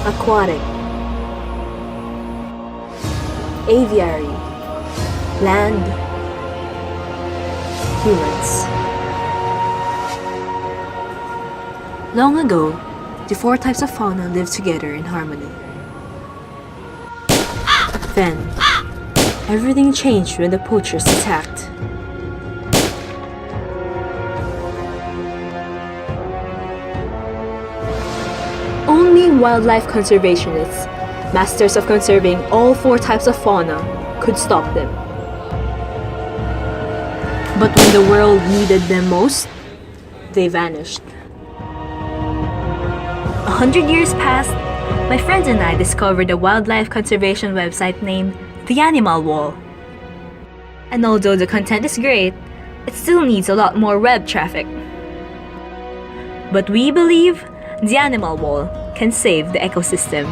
aquatic, aviary, land, humans. Long ago, the four types of fauna lived together in harmony. Then, everything changed when the poachers attacked. Only wildlife conservationists, masters of conserving all four types of fauna, could stop them. But when the world needed them most, they vanished. 100 years passed, my friends and I discovered a wildlife conservation website named The Animal Wall. And although the content is great, it still needs a lot more web traffic. But we believe The Animal Wall can save the ecosystem.